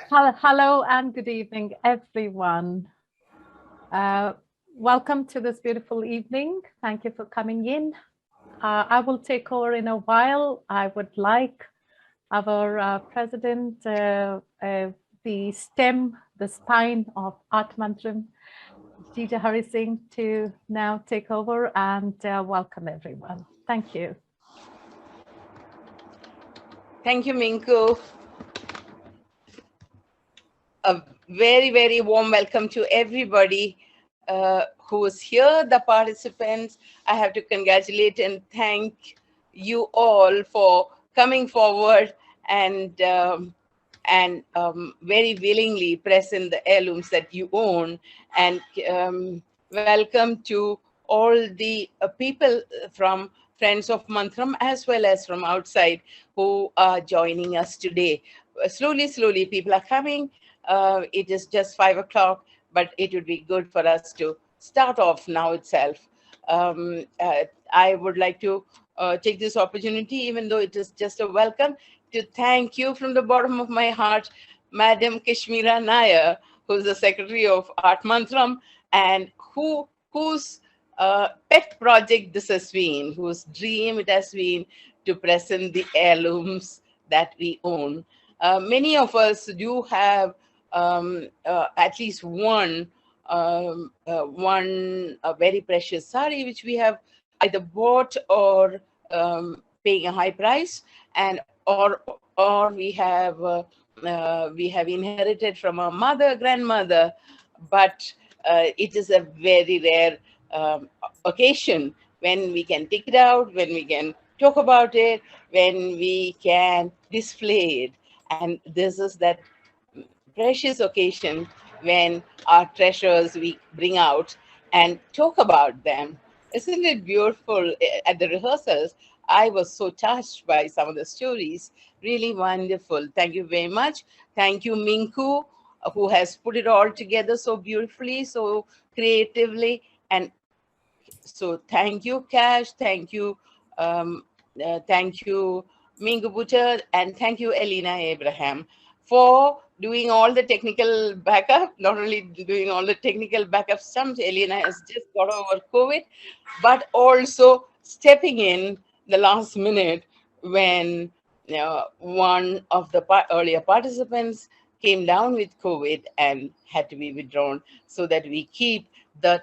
Hello and good evening, everyone. Welcome to this beautiful evening. Thank you for coming in. I will take over in a while. I would like our president, the stem, the spine of ArtMantram, Jija Hari Singh, to now take over and welcome everyone. Thank you. Thank you, Minku. A very, very warm welcome to everybody who is here, the participants. I have to congratulate and thank you all for coming forward and very willingly present the heirlooms that you own. And welcome to all the people from Friends of Mantram as well as from outside who are joining us today. Slowly, people are coming. It is just 5 o'clock, but it would be good for us to start off now itself. I would like to take this opportunity, even though it is just a welcome, to thank you from the bottom of my heart, Madam Kashmira Nair, who's the Secretary of ArtMantram, and whose pet project this has been, whose dream it has been to present the heirlooms that we own. Many of us do have at least one very precious sari which we have either bought or paying a high price, and or we have inherited from our mother, grandmother, but it is a very rare occasion when we can take it out, when we can talk about it, when we can display it. And this is that precious occasion when our treasures we bring out and talk about them. Isn't it beautiful? At the rehearsals, I was so touched by some of the stories. Really wonderful. Thank you very much. Thank you, Minku, who has put it all together so beautifully, so creatively. And so thank you, Cash. Thank you. Thank you, Mingu Butcher. And thank you, Elena Abraham, for doing all the technical backup. Not only doing all the technical backup stumps, Elena has just got over COVID, but also stepping in the last minute when one of the earlier participants came down with COVID and had to be withdrawn, so that we keep the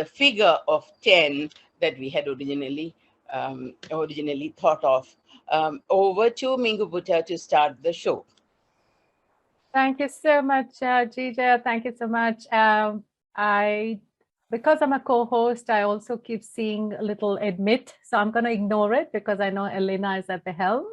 figure of 10 that we had originally thought of. Over to Mingu Butta to start the show. Thank you so much, Jija. Thank you so much. Because I'm a co-host, I also keep seeing a little admit, so I'm going to ignore it because I know Elena is at the helm.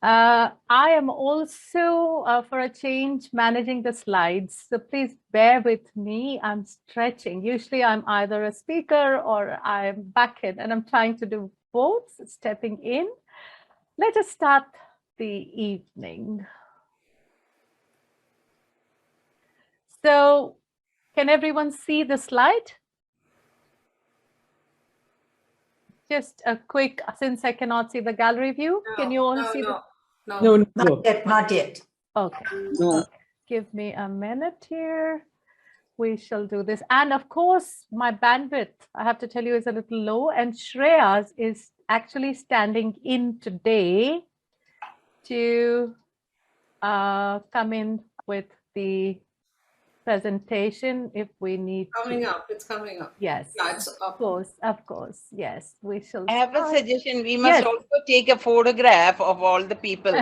I am also, for a change, managing the slides. So please bear with me. I'm stretching. Usually I'm either a speaker or I'm back in, and I'm trying to do both, stepping in. Let us start the evening. So can everyone see the slide? Just a quick, since I cannot see the gallery view, can you all see? No, not yet. Okay. No. Okay. Give me a minute here. We shall do this. And of course, my bandwidth, I have to tell you, is a little low. And Shreya's is actually standing in today to come in with the presentation if we need It's coming up. Yes, That's up. of course. Yes, we shall. I have a suggestion. We must also take a photograph of all the people.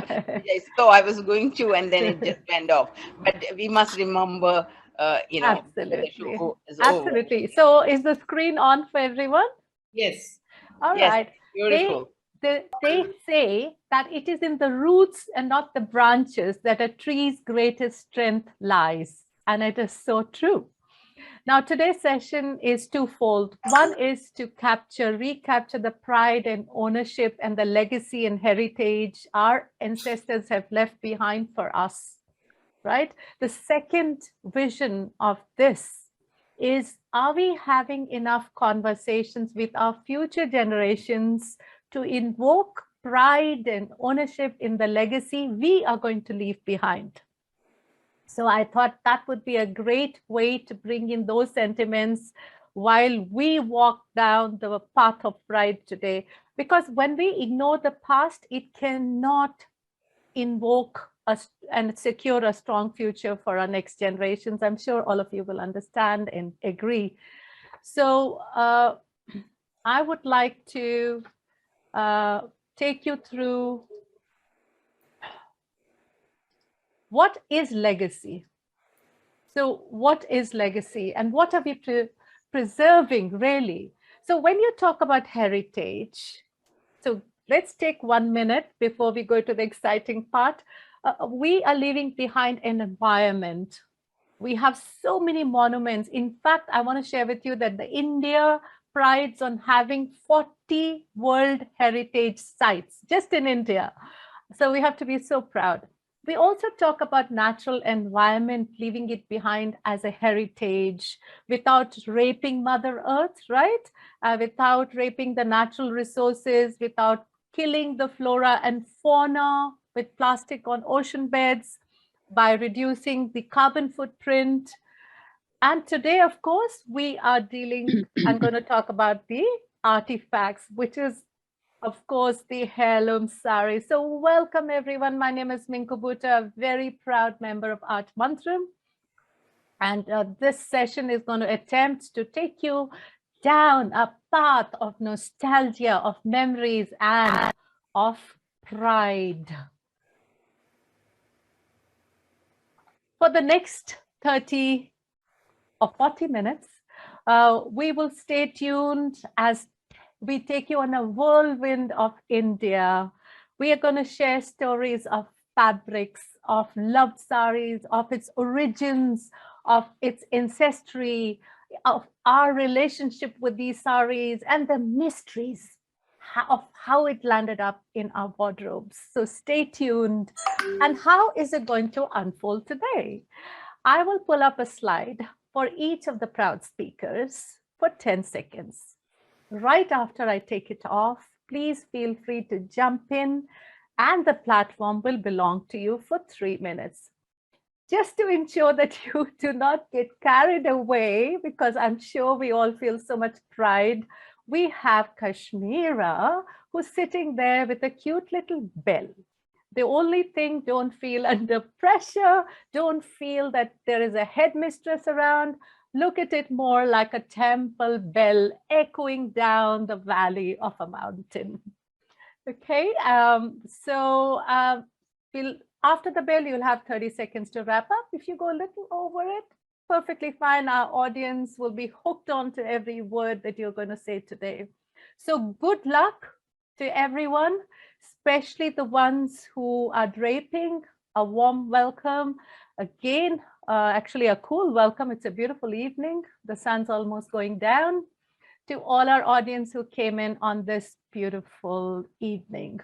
So I was going to, and then it just went off. But we must remember, Absolutely. the show is Absolutely. over. So is the screen on for everyone? Yes. All Yes, right. beautiful. They say that it is in the roots and not the branches that a tree's greatest strength lies. And it is so true. Now, today's session is twofold. One is to recapture the pride and ownership and the legacy and heritage our ancestors have left behind for us, right? The second vision of this is, are we having enough conversations with our future generations to invoke pride and ownership in the legacy we are going to leave behind? So I thought that would be a great way to bring in those sentiments while we walk down the path of pride today. Because when we ignore the past, it cannot invoke us and secure a strong future for our next generations. I'm sure all of you will understand and agree. So I would like to take you through what is legacy. So what is legacy and what are we preserving really? So when you talk about heritage, so let's take 1 minute before we go to the exciting part. We are leaving behind an environment. We have so many monuments. In fact, I want to share with you that the India prides on having 40 World Heritage sites just in India. So we have to be so proud. We also talk about natural environment, leaving it behind as a heritage without raping Mother Earth, right? Without raping the natural resources, without killing the flora and fauna with plastic on ocean beds, by reducing the carbon footprint. And today, of course, we are I'm going to talk about the artifacts, which is, of course, the Heirloom Saree. So welcome, everyone. My name is Minku Bhutta, a very proud member of ArtMantram. And this session is going to attempt to take you down a path of nostalgia, of memories, and of pride. For the next 30 or 40 minutes, we will stay tuned as we take you on a whirlwind of India. We are going to share stories of fabrics, of loved sarees, of its origins, of its ancestry, of our relationship with these sarees, and the mysteries of how it landed up in our wardrobes. So stay tuned. And how is it going to unfold today? I will pull up a slide for each of the proud speakers for 10 seconds. Right after I take it off, please feel free to jump in and the platform will belong to you for 3 minutes. Just to ensure that you do not get carried away, because I'm sure we all feel so much pride, we have Kashmira, who's sitting there with a cute little bell. The only thing, don't feel under pressure, don't feel that there is a headmistress around. Look at it more like a temple bell echoing down the valley of a mountain. Okay, after the bell, you'll have 30 seconds to wrap up. If you go a little over it, perfectly fine. Our audience will be hooked on to every word that you're going to say today. So good luck to everyone, especially the ones who are draping. A warm welcome. Again, actually a cool welcome. It's a beautiful evening. The sun's almost going down. To all our audience who came in on this beautiful evening.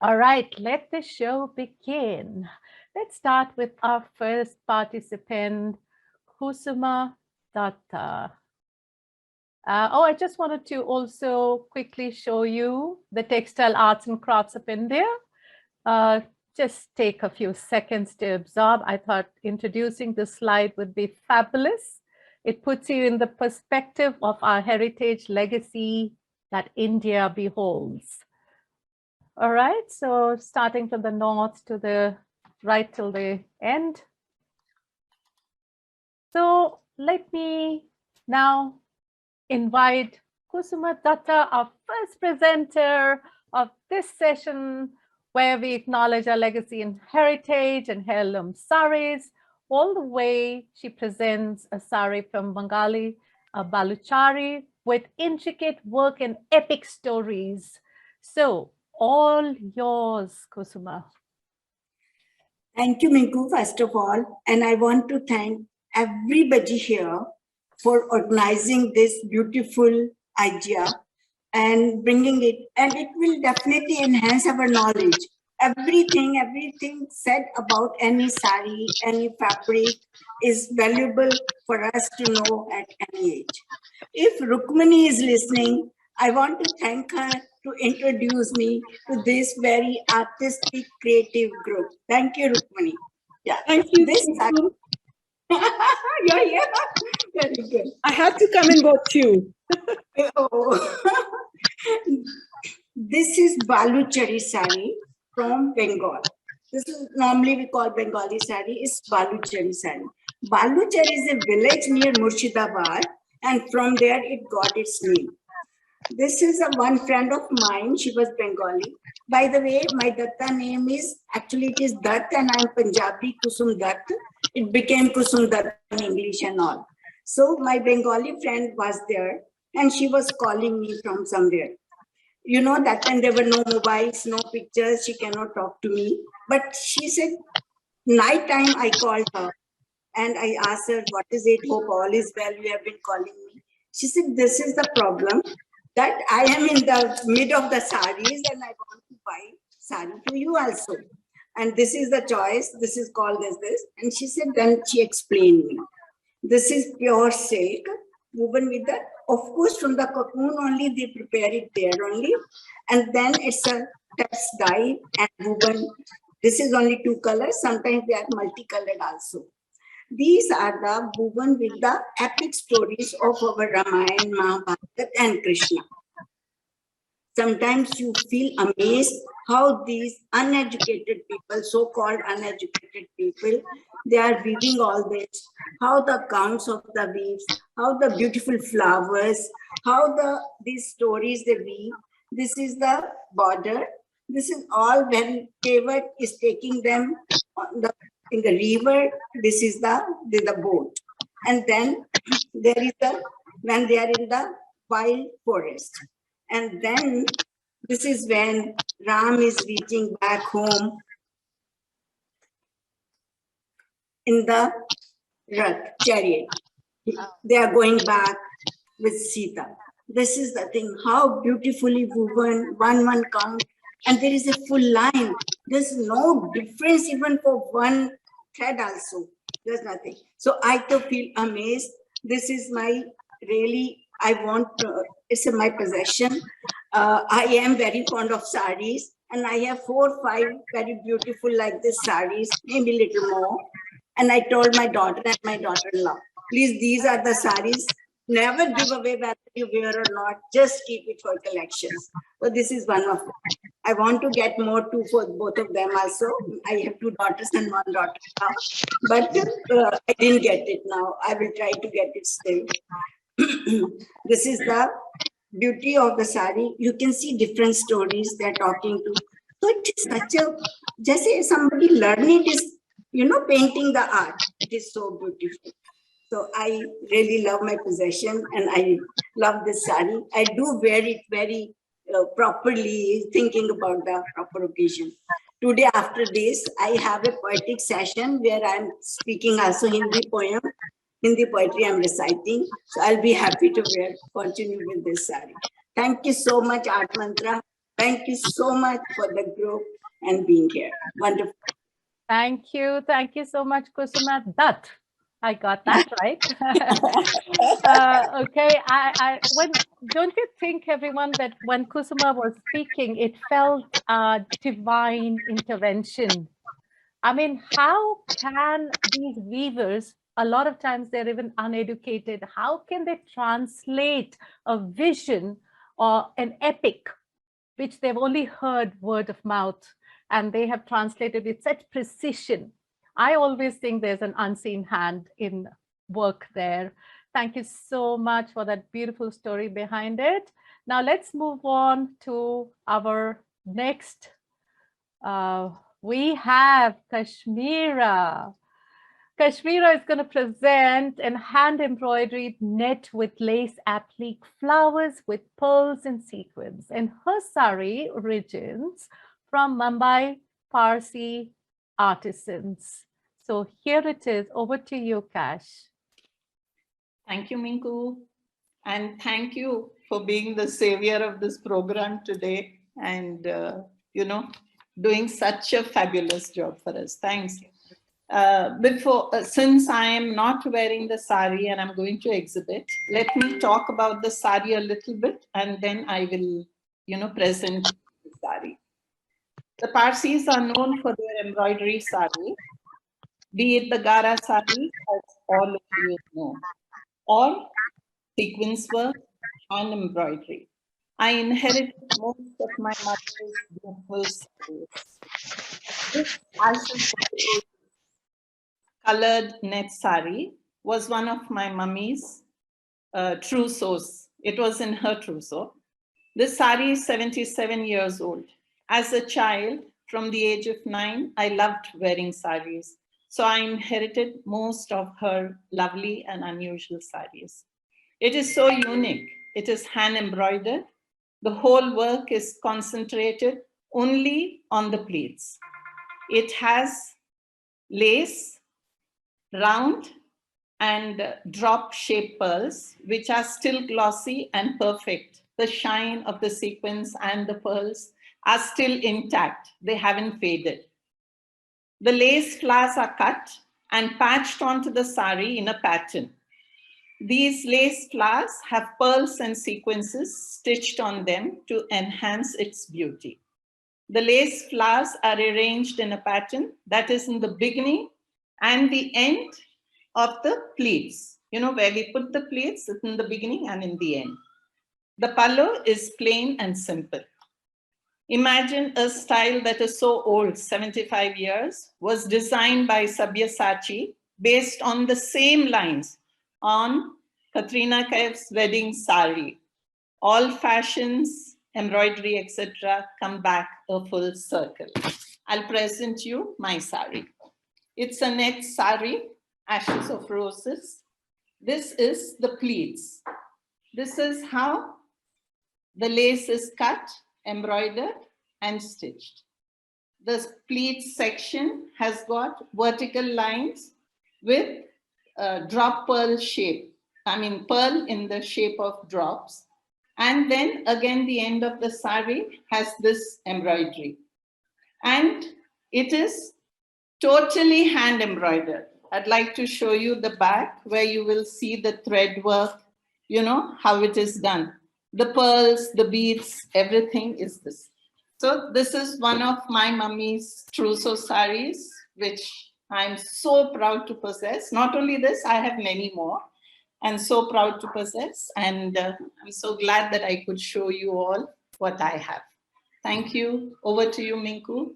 All right, let the show begin. Let's start with our first participant, Kusuma Datta. I just wanted to also quickly show you the textile arts and crafts of India. Just take a few seconds to absorb. I thought introducing the slide would be fabulous. It puts you in the perspective of our heritage legacy that India beholds. All right, so starting from the north to the right till the end. So let me now invite Kusuma Datta, our first presenter of this session, where we acknowledge our legacy in heritage and heirloom sarees. All the way, she presents a saree from Bengali, a Baluchari, with intricate work and epic stories. So, all yours, Kusuma. Thank you, Minku, first of all. And I want to thank everybody here for organizing this beautiful idea and bringing it. And it will definitely enhance our knowledge. Everything said about any sari, any fabric is valuable for us to know at any age. If Rukmini is listening, I want to thank her to introduce me to this very artistic, creative group. Thank you, Rukmini. Yeah. Thank you. This Minku. yeah. Very good. I had to come and watch you. Oh. This is Baluchari Saree from Bengal. This is normally we call Bengali saree. It's Baluchari saree. Baluchari is a village near Murshidabad, and from there it got its name. This is one friend of mine. She was Bengali. By the way, my Datta name is, actually it is Dutt and I'm Punjabi, Kusum Dutt. It became Kusum Dutt in English and all. So my Bengali friend was there and she was calling me from somewhere. You know, that time there were no mobiles, no pictures. She cannot talk to me. But she said, night time I called her and I asked her, what is it? Hope all is well. You have been calling me. She said, this is the problem, that I am in the mid of the sarees and I want to buy saree to you also. And this is the choice. This is called as this. And she said, then she explained me. This is pure silk, woven with the, of course, from the cocoon only, they prepare it there only. And then it's a text dye and woven. This is only 2 colors. Sometimes they are multicolored also. These are the woven with the epic stories of our Ramayana, Mahabharata and Krishna. Sometimes you feel amazed how these uneducated people, so-called uneducated people, they are weaving all this, how the counts of the weaves, how the beautiful flowers, how these stories they weave. This is the border. This is all when Tewat is taking them in the river. This is the boat. And then there is when they are in the wild forest. And then this is when Ram is reaching back home in the chariot. They are going back with Sita. This is the thing, how beautifully woven, one count, and there is a full line. There's no difference even for one thread also. There's nothing. So I too feel amazed. This is my really, I want, it's my possession. I am very fond of sarees, and I have 4 or 5 very beautiful like this sarees, maybe little more. And I told my daughter and my daughter-in-law, please, these are the sarees. Never give away whether you wear or not. Just keep it for collections. So this is one of them. I want to get more too for both of them also. I have 2 daughters and 1 daughter now, but I didn't get it now. I will try to get it still. This is the beauty of the saree. You can see different stories they're talking to. So it is such a, just somebody learning is, you know, painting the art. It is so beautiful. So I really love my possession and I love this saree. I do wear it very properly, thinking about the proper occasion. Today, after this, I have a poetic session where I'm speaking also Hindi poem. Hindi poetry I'm reciting. So I'll be happy to continue with this saree. Thank you so much, Art Mantra. Thank you so much for the group and being here. Wonderful. Thank you. Thank you so much, Kusuma Dutt. I got that right. Okay. Don't you think, everyone, that when Kusuma was speaking, it felt divine intervention? I mean, how can these weavers, a lot of times they're even uneducated, how can they translate a vision or an epic, which they've only heard word of mouth, and they have translated with such precision? I always think there's an unseen hand in work there. Thank you so much for that beautiful story behind it. Now let's move on to our next. We have Kashmira. Kashmira is going to present an hand-embroidered net with lace applique flowers with pearls and sequins. And her sari origins from Mumbai Parsi artisans. So here it is. Over to you, Kash. Thank you, Minku. And thank you for being the savior of this program today and, doing such a fabulous job for us. Thanks. Since I am not wearing the sari and I'm going to exhibit, let me talk about the sari a little bit and then I will, present the sari. The Parsis are known for their embroidery sari. be it the Gara Sari, as all of you know, or sequence work and embroidery. I inherited most of my mother's beautiful sarees. This ashes colored net sari was one of my mummy's trousseaux. It was in her trousseau. This sari is 77 years old. As a child, from the age of 9, I loved wearing saris. So I inherited most of her lovely and unusual saris. It is so unique. It is hand embroidered. The whole work is concentrated only on the pleats. It has lace, round and drop shaped pearls, which are still glossy and perfect. The shine of the sequins and the pearls are still intact. They haven't faded. The lace flowers are cut and patched onto the sari in a pattern. These lace flowers have pearls and sequences stitched on them to enhance its beauty. The lace flowers are arranged in a pattern that is in the beginning and the end of the pleats. You know, where we put the pleats, it's in the beginning and in the end. The pallu is plain and simple. Imagine a style that is so old, 75 years, was designed by Sabyasachi based on the same lines on Katrina Kaif's wedding sari. All fashions, embroidery, etc. come back a full circle. I'll present you my sari. It's a net sari, ashes of roses. This is the pleats. This is how the lace is cut, embroidered and stitched. The pleats section has got vertical lines with drop pearl shape. I mean pearl in the shape of drops. And then again the end of the sari has this embroidery. And it is totally hand embroidered. I'd like to show you the back where you will see the thread work, you know, how it is done. The pearls, the beads, everything is this. So this is one of my mummy's trousseau saris, which I'm so proud to possess. Not only this, I have many more and so proud to possess. And I'm so glad that I could show you all what I have. Thank you. Over to you, Minku.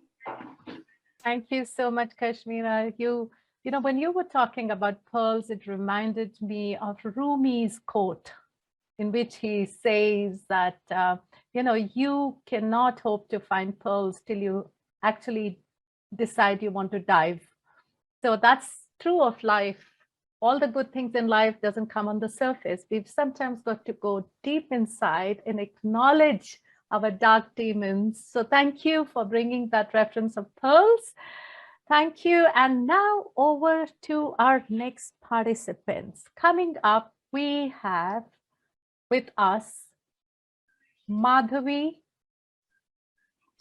Thank you so much, Kashmira. You know, when you were talking about pearls, it reminded me of Rumi's quote, in which he says that, you know, you cannot hope to find pearls till you actually decide you want to dive. So that's true of life. All the good things in life doesn't come on the surface. We've sometimes got to go deep inside and acknowledge our dark demons. So thank you for bringing that reference of pearls. Thank you. And now over to our next participants. Coming up, we have with us Madhubi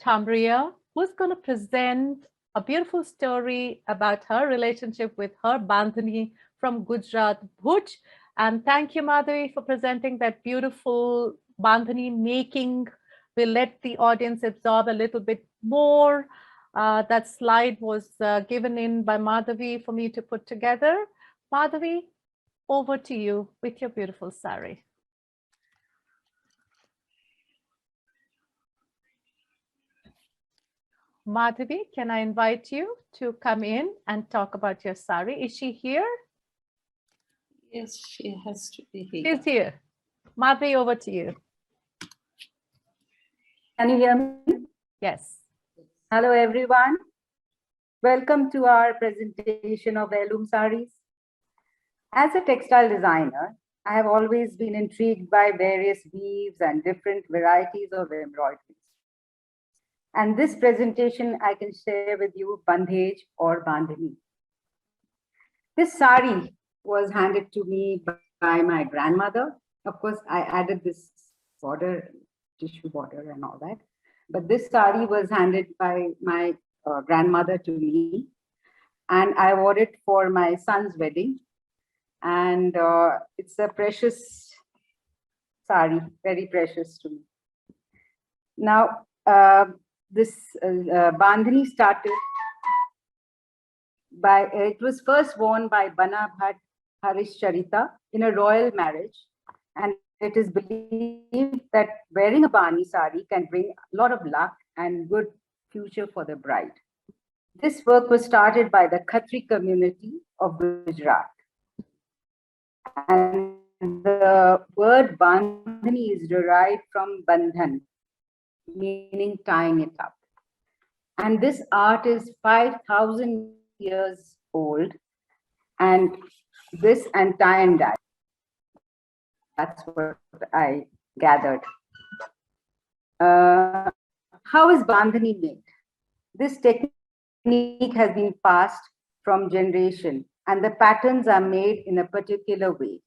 Tambria, who's going to present a beautiful story about her relationship with her Bandhani from Gujarat, Bhuj. And thank you, Madhubi, for presenting that beautiful Bandhani making. We'll let the audience absorb a little bit more. That slide was given in by Madhubi for me to put together. Madhubi, over to you with your beautiful sari. Madhubi, can I invite you to come in and talk about your sari? Is she here? Yes, she has to be here. She's here. Madhubi, over to you. Can you hear me? Yes. Hello, everyone. Welcome to our presentation of Heirloom Sarees. As a textile designer, I have always been intrigued by various weaves and different varieties of embroideries. And this presentation, I can share with you Bandhej or Bandhani. This sari was handed to me by my grandmother. Of course, I added this border, tissue border and all that. But this sari was handed by my grandmother to me. And I wore it for my son's wedding. And it's a precious sari, very precious to me. Now, this Bandhani started It was first worn by Bana Bhat Harishcharita in a royal marriage, and it is believed that wearing a Bani sari can bring a lot of luck and good future for the bride. This work was started by the Khatri community of Gujarat. And the word Bandhani is derived from Bandhan, meaning tying it up. And this art is 5,000 years old, and this and tie and dye. That's what I gathered. How is Bandhani made? This technique has been passed from generation, and the patterns are made in a particular way.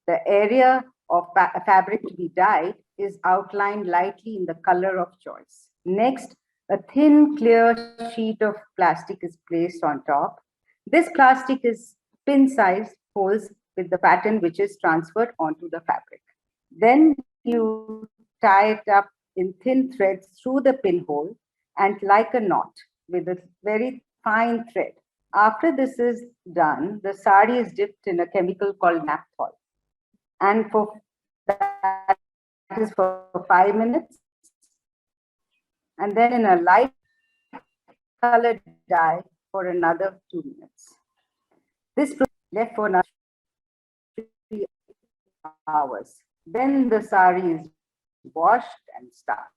The area of fabric to be dyed is outlined lightly in the color of choice. Next, a thin, clear sheet of plastic is placed on top. This plastic is pin-sized holes with the pattern which is transferred onto the fabric. Then you tie it up in thin threads through the pinhole and like a knot with a very fine thread. After this is done, the sari is dipped in a chemical called naphthol. And that is for 5 minutes. And then in a light colored dye for another 2 minutes. This is left for another 3 hours. Then the sari is washed and starched.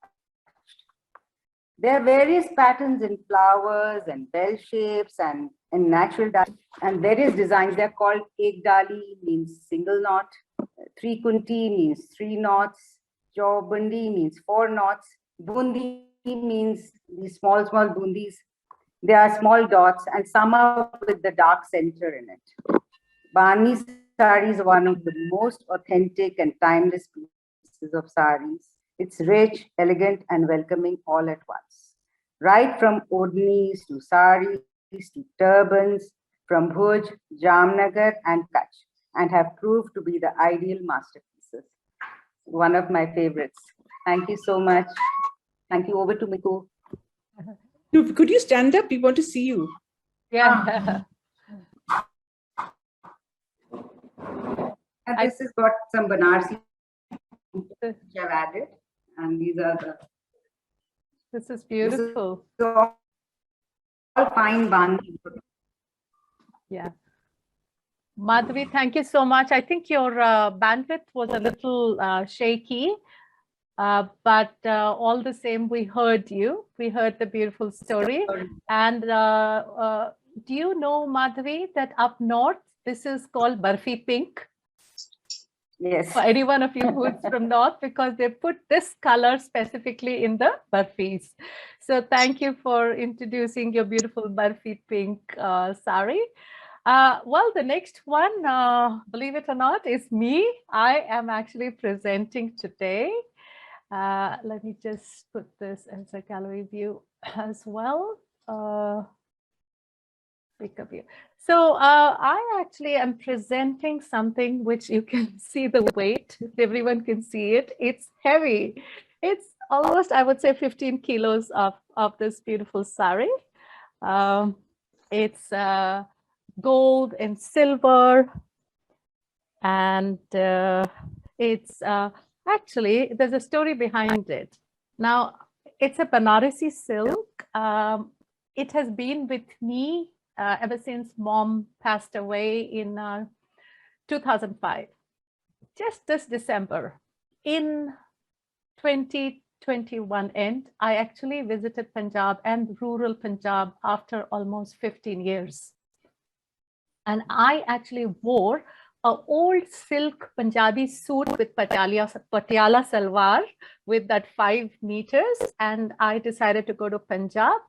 There are various patterns in flowers and bell shapes and in natural dye and various designs. They're called Ekdali, means single knot. Trikunti means 3 knots. Chaubundi means 4 knots. Bundi means these small bundis. They are small dots and some are with the dark center in it. Bani sari is one of the most authentic and timeless pieces of saris. It's rich, elegant, and welcoming all at once. Right from odnis to saris to turbans, from Bhuj, Jamnagar, and Kutch, and have proved to be the ideal masterpieces. One of my favorites. Thank you so much. Thank you. Over to Miku. Could you stand up? We want to see you. Yeah. And this has got some Banarasi which I've added. And these are the... This is beautiful. This is all fine bandi. Yeah. Madhubi, thank you so much. I think your bandwidth was a little shaky, but all the same, we heard you. We heard the beautiful story. And do you know, Madhubi, that up north, this is called Barfi Pink? Yes. For any one of you who's from north, because they put this color specifically in the barfis. So thank you for introducing your beautiful Barfi Pink sari. Well, the next one, believe it or not, is me. I am actually presenting today. Let me just put this as a gallery view as well. Pick up here. So I actually am presenting something which you can see the weight, if everyone can see it. It's heavy. It's almost, I would say, 15 kilos of this beautiful sari. It's gold and silver, and it's actually, there's a story behind it. Now, it's a Banarasi silk. It has been with me ever since mom passed away in 2005. Just this December, in 2021 end, I actually visited Punjab and rural Punjab after almost 15 years. And I actually wore an old silk Punjabi suit with Patiala salwar with that 5 meters. And I decided to go to Punjab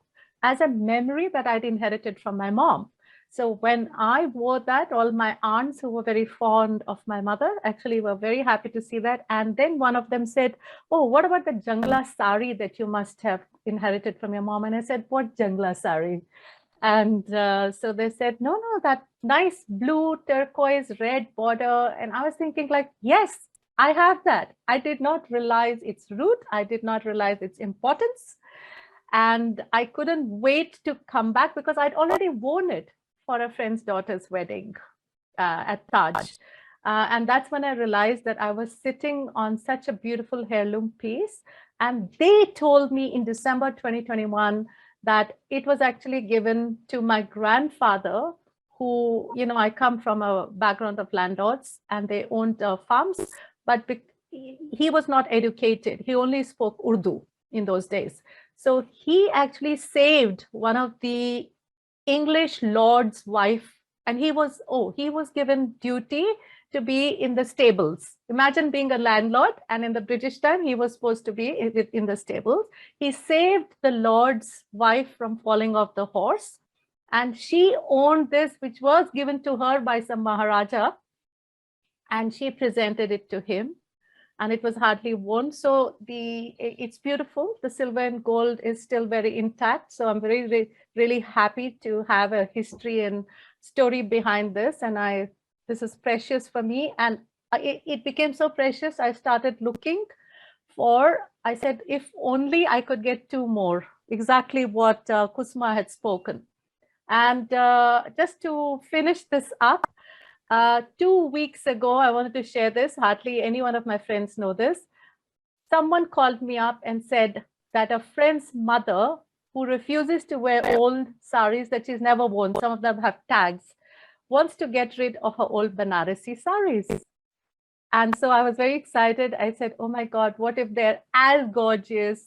as a memory that I'd inherited from my mom. So when I wore that, all my aunts who were very fond of my mother actually were very happy to see that. And then one of them said, oh, what about the Jangla sari that you must have inherited from your mom? And I said, what Jangla sari? And so they said, no, that nice blue, turquoise, red border. And I was thinking like, yes, I have that. I did not realize its root. I did not realize its importance. And I couldn't wait to come back because I'd already worn it for a friend's daughter's wedding at Taj. And that's when I realized that I was sitting on such a beautiful heirloom piece. And they told me in December 2021 that it was actually given to my grandfather, who, you know, I come from a background of landlords and they owned farms, but he was not educated. He only spoke Urdu in those days. So he actually saved one of the English lord's wife, and he was given duty to be in the stables. Imagine being a landlord, and in the British time, he was supposed to be in the stables. He saved the lord's wife from falling off the horse, and she owned this, which was given to her by some Maharaja, and she presented it to him, and it was hardly worn. So it's beautiful. The silver and gold is still very intact. So I'm really happy to have a history and story behind this, and this is precious for me, and it became so precious. I started looking I said, if only I could get 2 more, exactly what Kusma had spoken. And just to finish this up, 2 weeks ago, I wanted to share this. Hardly any one of my friends know this. Someone called me up and said that a friend's mother who refuses to wear old sarees that she's never worn, some of them have tags, wants to get rid of her old Banarasi sarees. And so I was very excited. I said, oh my God, what if they're as gorgeous,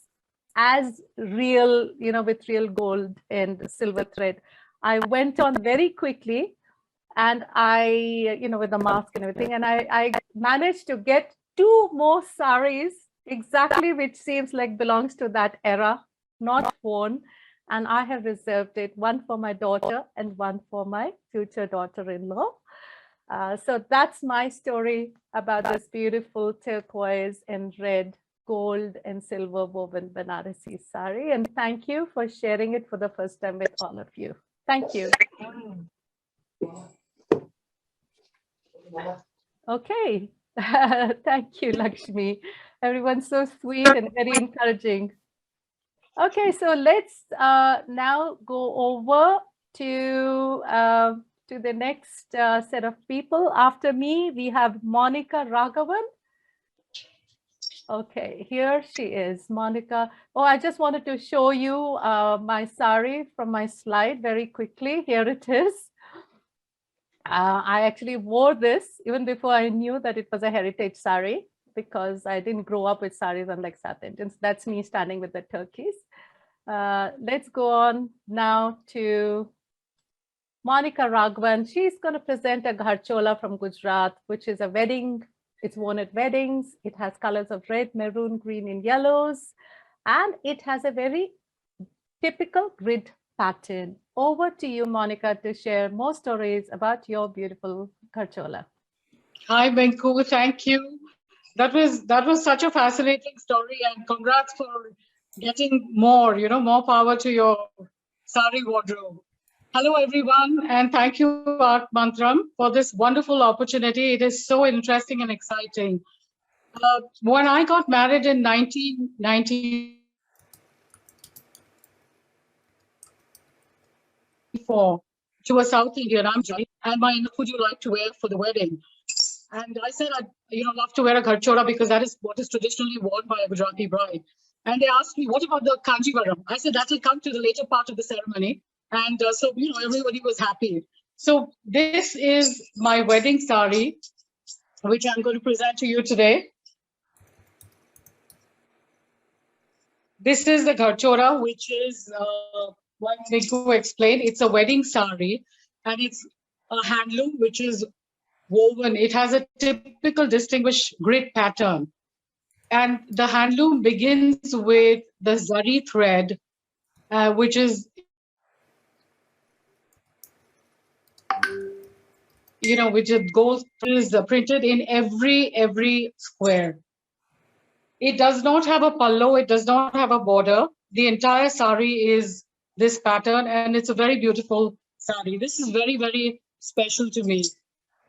as real, you know, with real gold and silver thread? I went on very quickly, and with the mask and everything, and I managed to get 2 more sarees, exactly, which seems like belongs to that era, not worn. And I have reserved it, one for my daughter and one for my future daughter-in-law. So that's my story about this beautiful turquoise and red, gold and silver woven Banarasi saree. And thank you for sharing it for the first time with all of you. Thank you. Okay. Thank you, Lakshmi. Everyone's so sweet and very encouraging. Okay, so let's now go over to the next set of people. After me, we have Monica Raghavan. Okay, here she is, Monica. Oh, I just wanted to show you my saree from my slide very quickly. Here it is. I actually wore this even before I knew that it was a heritage saree, because I didn't grow up with sarees unlike South Indians. That's me standing with the turkeys. Let's go on now to Monica Raghavan. She's going to present a Garchora from Gujarat, which is a wedding. It's worn at weddings. It has colors of red, maroon, green, and yellows. And it has a very typical grid pattern. Over to you, Monica, to share more stories about your beautiful Garchora. Hi, Benku. Thank you. That was such a fascinating story, and congrats for getting more, more power to your sari wardrobe. Hello, everyone, and thank you, ArtMantram, for this wonderful opportunity. It is so interesting and exciting. When I got married in 1994 to a South Indian, and my would you like to wear for the wedding? And I said, I'd love to wear a Garchora because that is what is traditionally worn by a Gujarati bride. And they asked me, what about the Ganjivaram? I said, that will come to the later part of the ceremony. And so, everybody was happy. So this is my wedding sari, which I'm going to present to you today. This is the Garchora, which is, like Niku explained, it's a wedding sari. And it's a handloom, which is woven. It has a typical distinguished grid pattern. And the handloom begins with the zari thread, which is, which is printed in every square. It does not have a pallo. It does not have a border. The entire sari is this pattern, and it's a very beautiful sari. This is very, very special to me.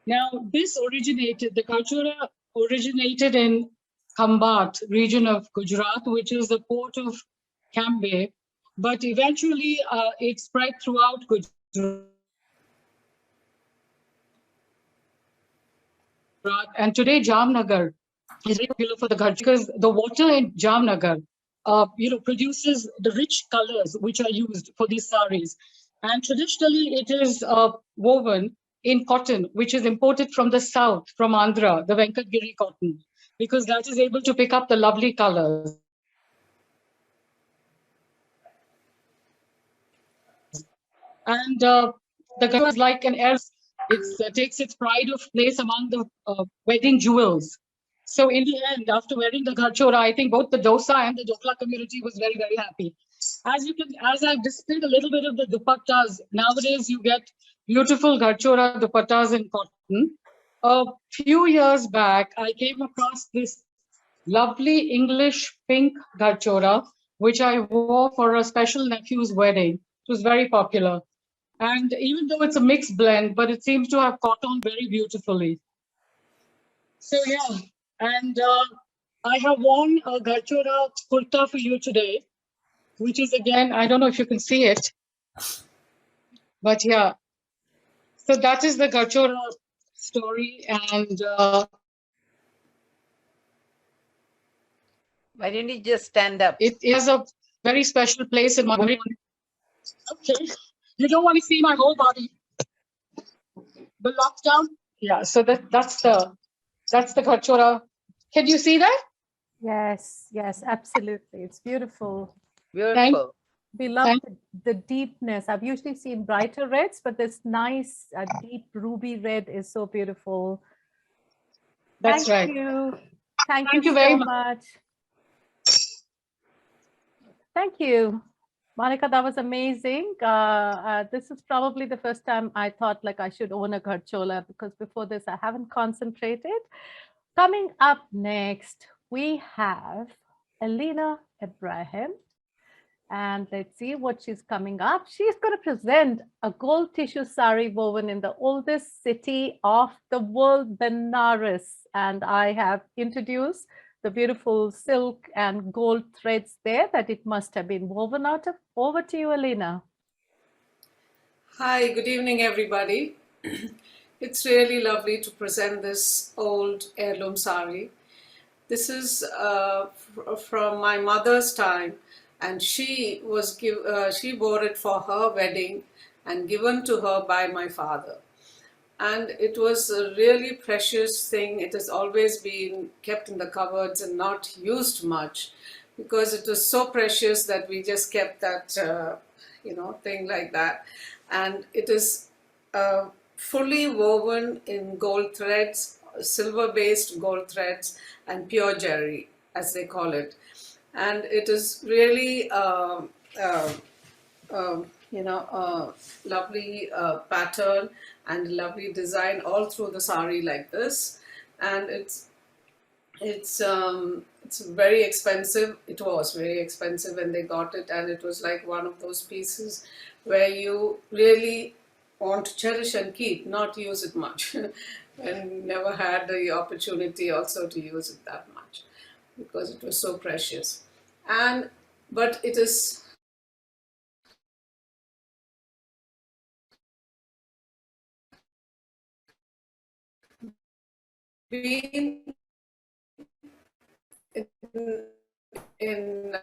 Now, the Garchora originated in Khambat region of Gujarat, which is the port of Cambay, but eventually it spread throughout Gujarat. And today Jamnagar is very popular for the Garchora because the water in Jamnagar, produces the rich colors which are used for these sarees. And traditionally, it is woven in cotton, which is imported from the south, from Andhra, the Venkatgiri cotton, because that is able to pick up the lovely colors. And the Garchora is like an heirloom. It takes its pride of place among the wedding jewels. So in the end, after wearing the Garchora, I think both the dosa and the dokla community was very, very happy. As I've displayed a little bit of the dupattas, nowadays you get beautiful Garchora dupattas in cotton. A few years back, I came across this lovely English pink Garchora, which I wore for a special nephew's wedding. It was very popular. And even though it's a mixed blend, but it seems to have caught on very beautifully. So yeah, and I have worn a Garchora kurta for you today, which is again, I don't know if you can see it, but yeah. So that is the Garchora story, and Why don't you just stand up? it is a very special place in my memory. Okay, you don't want to see my whole body. The lockdown, yeah. So that's the Garchora. Can you see that? Yes, yes, absolutely. It's beautiful. Beautiful. We love the deepness. I've usually seen brighter reds, but this nice deep ruby red is so beautiful. That's right. Thank you. Thank Thank you you very so much. much. Thank you. Monica, that was amazing. This is probably the first time I thought like I should own a Garchora, because before this I haven't concentrated. Coming up next, we have Elena Ibrahim. And let's see what she's coming up. She's going to present a gold tissue sari woven in the oldest city of the world, Banaras. And I have introduced the beautiful silk and gold threads there that it must have been woven out of. Over to you, Elena. Hi, good evening, everybody. It's really lovely to present this old heirloom sari. This is from my mother's time, and she wore it for her wedding and given to her by my father. And it was a really precious thing. It has always been kept in the cupboards and not used much, because it was so precious that we just kept that, thing like that. And it is fully woven in gold threads, silver-based gold threads, and pure jerry, as they call it. And it is really, lovely pattern and lovely design all through the sari like this. And it's very expensive. It was very expensive when they got it, and it was like one of those pieces where you really want to cherish and keep, not use it much. And never had the opportunity also to use it that much, because it was so precious. But it is been in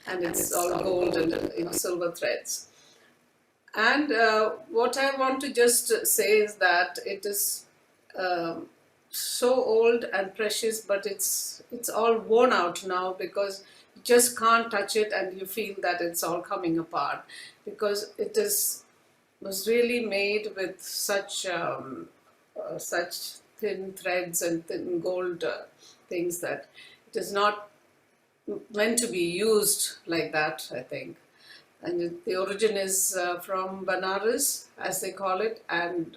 and it's all gold and silver threads. And what I want to just say is that it is so old and precious, but it's all worn out now, because you just can't touch it and you feel that it's all coming apart, because it was really made with such thin threads and thin gold things that it is not meant to be used like that, I think. And the origin is from Banaras, as they call it, and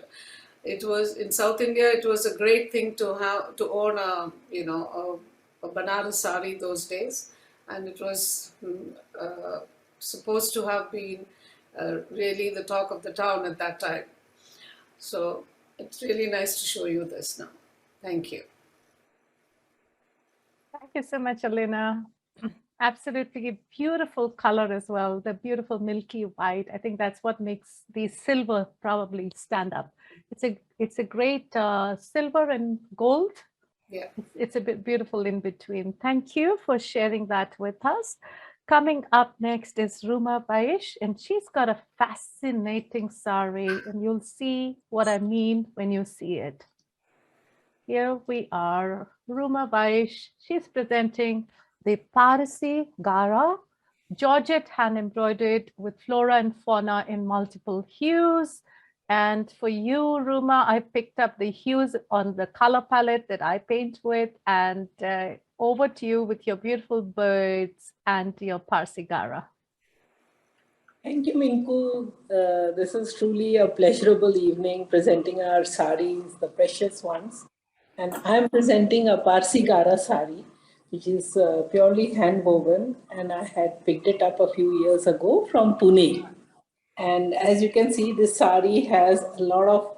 it was in South India. It was a great thing to own a Banarasi sari those days, and it was supposed to have been really the talk of the town at that time. So it's really nice to show you this now. Thank you. Thank you so much, Elena. Absolutely beautiful color as well, the beautiful milky white. I think that's what makes the silver probably stand up. It's a great silver and gold. Yeah. It's a bit beautiful in between. Thank you for sharing that with us. Coming up next is Rumah Baish, and she's got a fascinating sari, and you'll see what I mean when you see it. Here we are, Rumah Baish. She's presenting the Parsi Gara, Georgette hand embroidered with flora and fauna in multiple hues. And for you, Rumah, I picked up the hues on the color palette that I paint with, and over to you with your beautiful birds and your Parsi Gara. Thank you, Minku. This is truly a pleasurable evening presenting our saris, the precious ones. And I'm presenting a Parsi Gara sari, which is purely hand woven, and I had picked it up a few years ago from Pune. And as you can see, this sari has a lot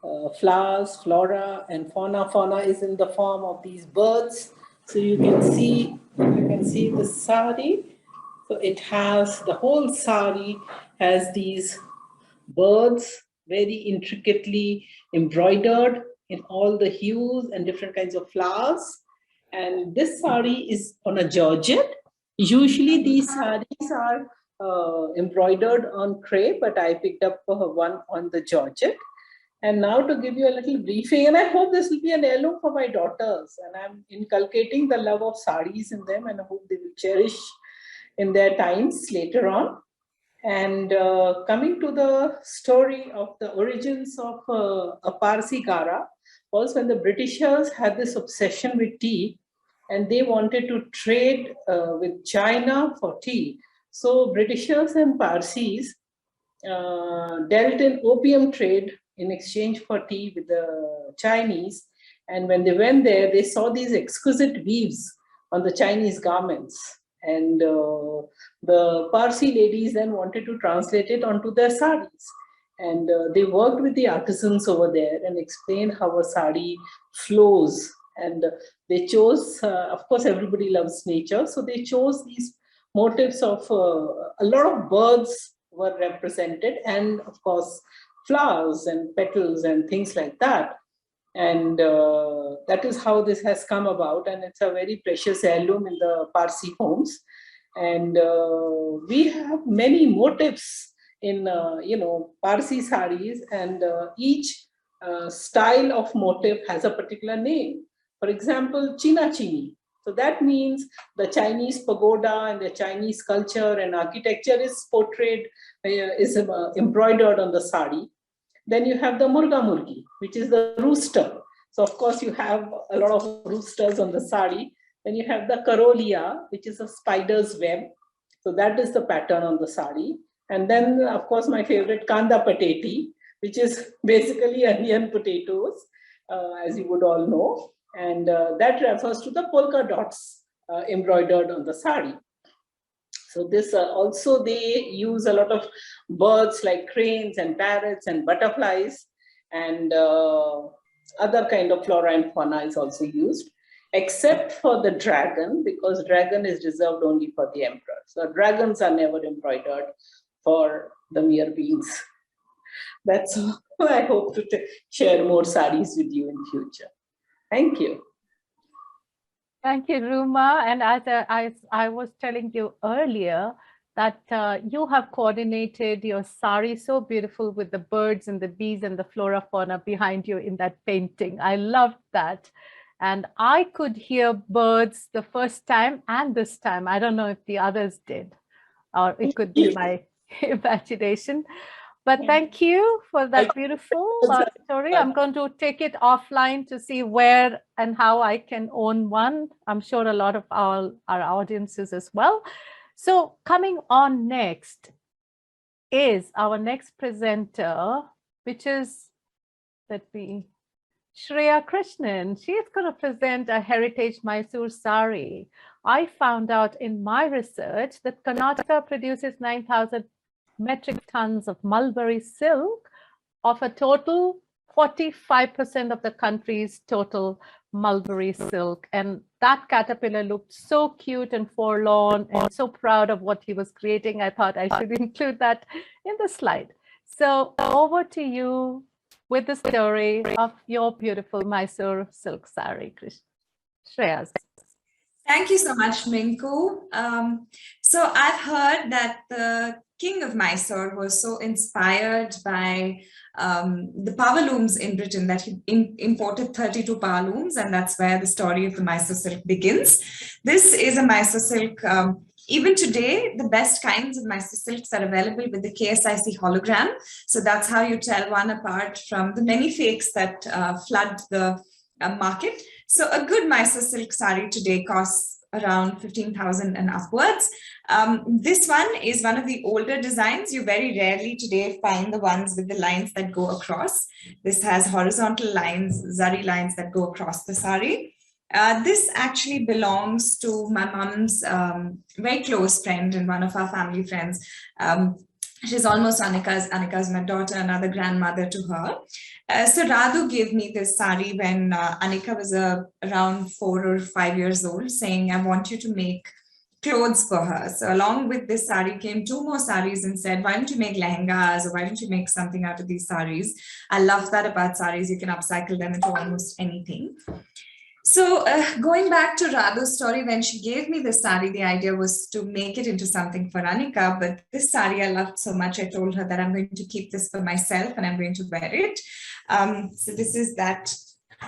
of flowers, flora, and fauna. Fauna is in the form of these birds. So you can see the sari. So it has, the whole sari has these birds very intricately embroidered in all the hues and different kinds of flowers. And this sari is on a georgette. Usually these saris are embroidered on crepe, but I picked up one on the georgette. And now to give you a little briefing, and I hope this will be an heirloom for my daughters, and I'm inculcating the love of saris in them, and I hope they will cherish in their times later on. And coming to the story of the origins of a Parsi Gara, was when the Britishers had this obsession with tea, and they wanted to trade with China for tea. So Britishers and Parsis dealt in opium trade in exchange for tea with the Chinese. And when they went there, they saw these exquisite weaves on the Chinese garments. And the Parsi ladies then wanted to translate it onto their saris. And they worked with the artisans over there and explained how a sari flows. And they chose, of course, everybody loves nature. So they chose these motifs of a lot of birds were represented, and of course, flowers and petals and things like that. And that is how this has come about, and it's a very precious heirloom in the Parsi homes. And we have many motifs in Parsi saris, and each style of motif has a particular name. For example, China Chini. So that means the Chinese pagoda and the Chinese culture and architecture is portrayed, is embroidered on the sari. Then you have the Murga Murgi, which is the rooster. So of course you have a lot of roosters on the sari. Then you have the Karolia, which is a spider's web. So that is the pattern on the sari. And then of course my favorite Kanda Pateti, which is basically onion potatoes, as you would all know. And that refers to the polka dots embroidered on the sari. So this also they use a lot of birds like cranes and parrots and butterflies, and other kind of flora and fauna is also used, except for the dragon, because dragon is reserved only for the emperor. So dragons are never embroidered for the mere beings. That's all. I hope to share more saris with you in future. Thank you. Thank you, Rumah. And as I was telling you earlier, that you have coordinated your sari so beautiful with the birds and the bees and the flora fauna behind you in that painting. I loved that. And I could hear birds the first time and this time. I don't know if the others did, or it could be my imagination. But thank you for that beautiful story. I'm going to take it offline to see where and how I can own one. I'm sure a lot of our audiences as well. So coming on next is our next presenter, which is, Shreya Krishnan. She is going to present a heritage Mysore Saree. I found out in my research that Karnataka produces 9,000 metric tons of mulberry silk, of a total 45% of the country's total mulberry silk. And that caterpillar looked so cute and forlorn and so proud of what he was creating. I thought I should include that in the slide. So over to you with the story of your beautiful Mysore silk saree, Shreya. Thank you so much, Minku. So I've heard that the king of Mysore was so inspired by the power looms in Britain that he imported 32 power looms, and that's where the story of the Mysore silk begins. This is a Mysore silk. Even today, the best kinds of Mysore silks are available with the KSIC hologram. So that's how you tell one apart from the many fakes that flood the market. So a good Mysore silk saree today costs around 15,000 and upwards. This one is one of the older designs. You very rarely today find the ones with the lines that go across. This has horizontal lines, zari lines that go across the saree. This actually belongs to my mom's very close friend and one of our family friends. She's almost Anika's my daughter, another grandmother to her. So Radhu gave me this sari when Anika was around 4 or 5 years old, saying, I want you to make clothes for her. So along with this sari came 2 more saris and said, why don't you make lehengas, or why don't you make something out of these saris? I love that about saris. You can upcycle them into almost anything. So going back to Radhu's story, when she gave me this sari, the idea was to make it into something for Anika. But this sari I loved so much, I told her that I'm going to keep this for myself and I'm going to wear it. So this is that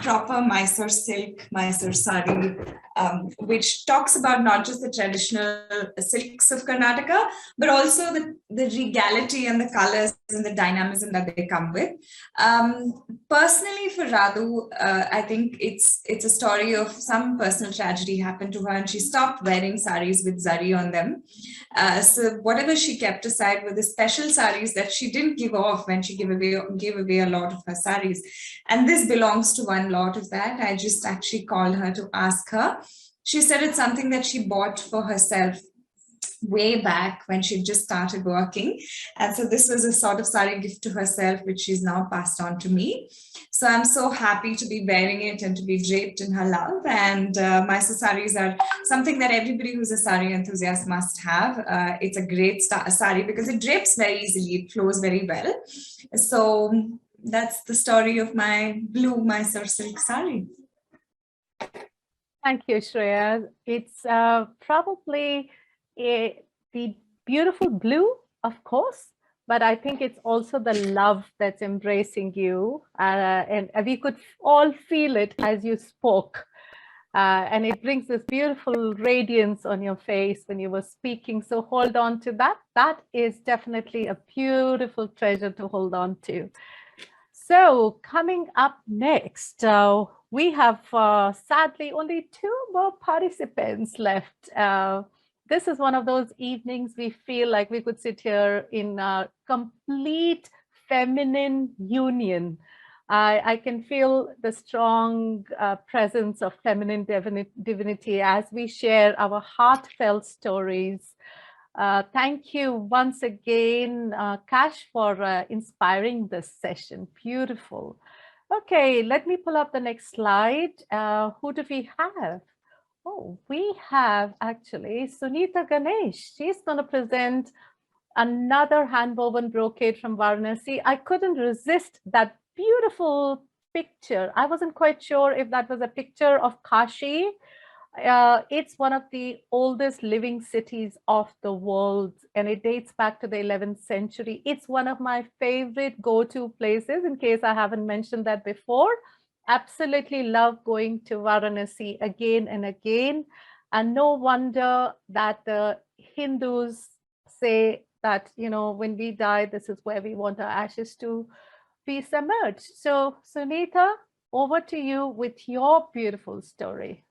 proper Mysore silk, Mysore sari, which talks about not just the traditional silks of Karnataka, but also the regality and the colors and the dynamism that they come with. Personally, for Radhu, I think it's a story of some personal tragedy happened to her, and she stopped wearing saris with zari on them. So whatever she kept aside were the special saris that she didn't give off when she gave away a lot of her saris. And this belongs to one lot of that. I just actually called her to ask her. She said it's something that she bought for herself way back when she just started working. And so this was a sort of sari gift to herself, which she's now passed on to me. So I'm so happy to be wearing it and to be draped in her love. And Mysore saris are something that everybody who's a sari enthusiast must have. It's a great sari because it drapes very easily. It flows very well. So that's the story of my blue Mysore silk sari. Thank you, Shreya. It's probably the beautiful blue, of course, but I think it's also the love that's embracing you. And we could all feel it as you spoke. And it brings this beautiful radiance on your face when you were speaking. So hold on to that. That is definitely a beautiful treasure to hold on to. So coming up next, we have sadly only 2 more participants left. This is one of those evenings we feel like we could sit here in a complete feminine union. I can feel the strong presence of feminine divinity as we share our heartfelt stories. Thank you once again, Kash, for inspiring this session. Beautiful. Okay, let me pull up the next slide. Who do we have? Oh, we have actually Sunita Ganesh. She's going to present another hand-woven brocade from Varanasi. I couldn't resist that beautiful picture. I wasn't quite sure if that was a picture of Kashi. It's one of the oldest living cities of the world, and it dates back to the 11th century. It's one of my favorite go-to places, in case I haven't mentioned that before. Absolutely love going to Varanasi again and again. And no wonder that the Hindus say that, you know, when we die, this is where we want our ashes to be submerged. So Sunita, over to you with your beautiful story.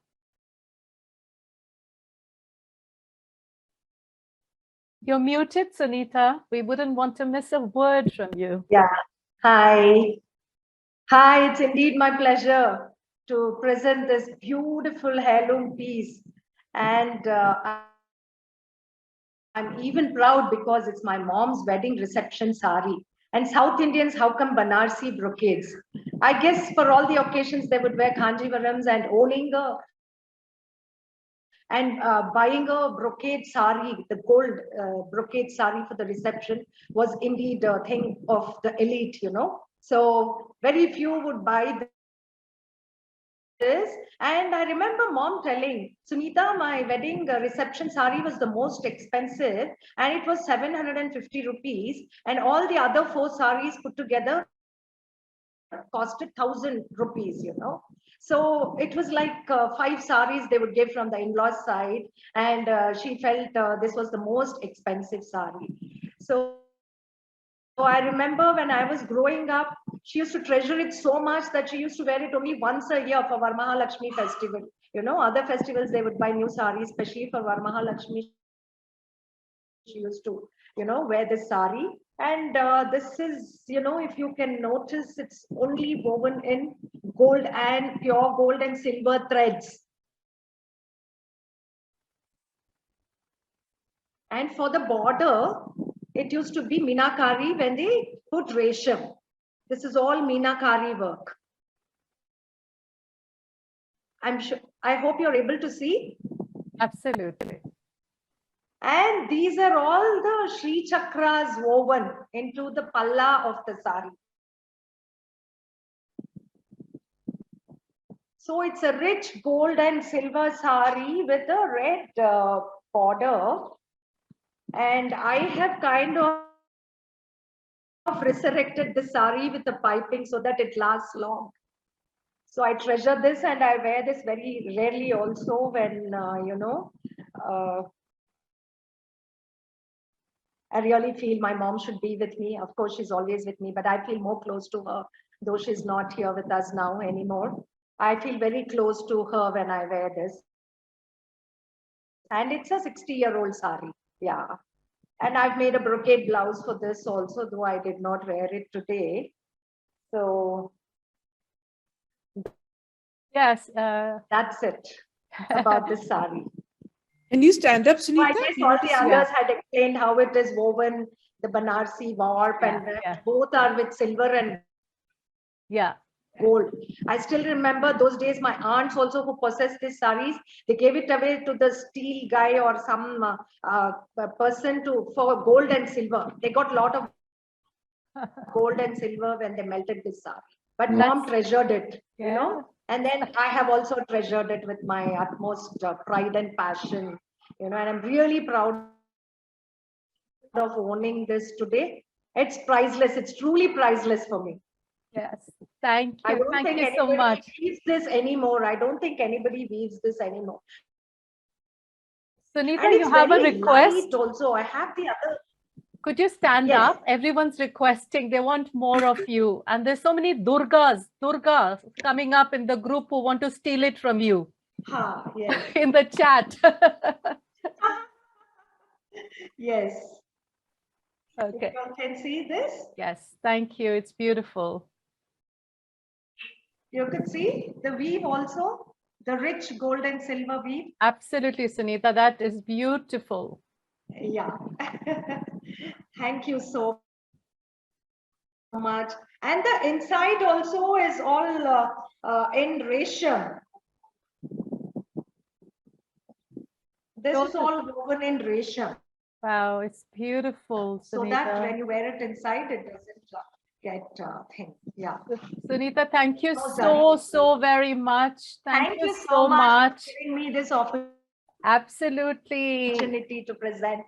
You're muted, Sunita. We wouldn't want to miss a word from you. Yeah. Hi. Hi, it's indeed my pleasure to present this beautiful heirloom piece. And I'm even proud because it's my mom's wedding reception sari. And South Indians, how come Banarasi brocades? I guess for all the occasions, they would wear Ganjivarams, and owning a And buying a brocade sari, the gold brocade sari for the reception was indeed a thing of the elite, you know. So very few would buy this. And I remember mom telling, Sunita, my wedding reception sari was the most expensive and it was 750 rupees. And all the other 4 saris put together costed 1,000 rupees, you know. So it was like 5 saris they would give from the in-laws side. And she felt this was the most expensive sari. So I remember when I was growing up, she used to treasure it so much that she used to wear it only once a year for Varamahalakshmi festival. You know, other festivals, they would buy new saris, especially for Varamahalakshmi. She used to, you know, wear this sari. And this is, you know, if you can notice, it's only woven in gold and pure gold and silver threads. And for the border, it used to be Meenakari when they put resham. This is all Meenakari work. I'm sure, I hope you're able to see. Absolutely. And these are all the Sri Chakras woven into the palla of the sari. So it's a rich gold and silver sari with a red border. And I have kind of resurrected the sari with the piping so that it lasts long. So I treasure this and I wear this very rarely also when, you know, I really feel my mom should be with me. Of course, she's always with me, but I feel more close to her, though she's not here with us now anymore. I feel very close to her when I wear this. And it's a 60-year-old sari. Yeah. And I've made a brocade blouse for this also, though I did not wear it today. So yes, that's it about this sari. Can you stand up, So Sunita? I guess all the others had explained how it is woven, the Banarasi warp and both are with silver and gold. I still remember those days, my aunts also who possessed these saris, they gave it away to the steel guy or some person for gold and silver. They got a lot of gold and silver when they melted this sari. But mom treasured it, you know. And then I have also treasured it with my utmost pride and passion, you know, and I'm really proud of owning this today. It's priceless. It's truly priceless for me. Yes, thank you. I don't Thank think you so anybody much. weaves this anymore. I don't think anybody weaves this anymore. Sunita, And it's you have a very request? light also. I have the other. Could you stand up? Everyone's requesting. They want more of you. And there's so many Durgas coming up in the group who want to steal it from you. Yes. In the chat. Yes. Okay. You can see this? Yes, thank you. It's beautiful. You could see the weave also, the rich gold and silver weave. Absolutely, Sunita. That is beautiful. Yeah. Thank you so much. And the inside also is all in resham. This is all woven in resham. Wow, it's beautiful, Sunita. So that when you wear it inside, it doesn't get thing. Yeah. Sunita, thank you So so very much. Thank you so much for giving me this Absolutely. opportunity to present.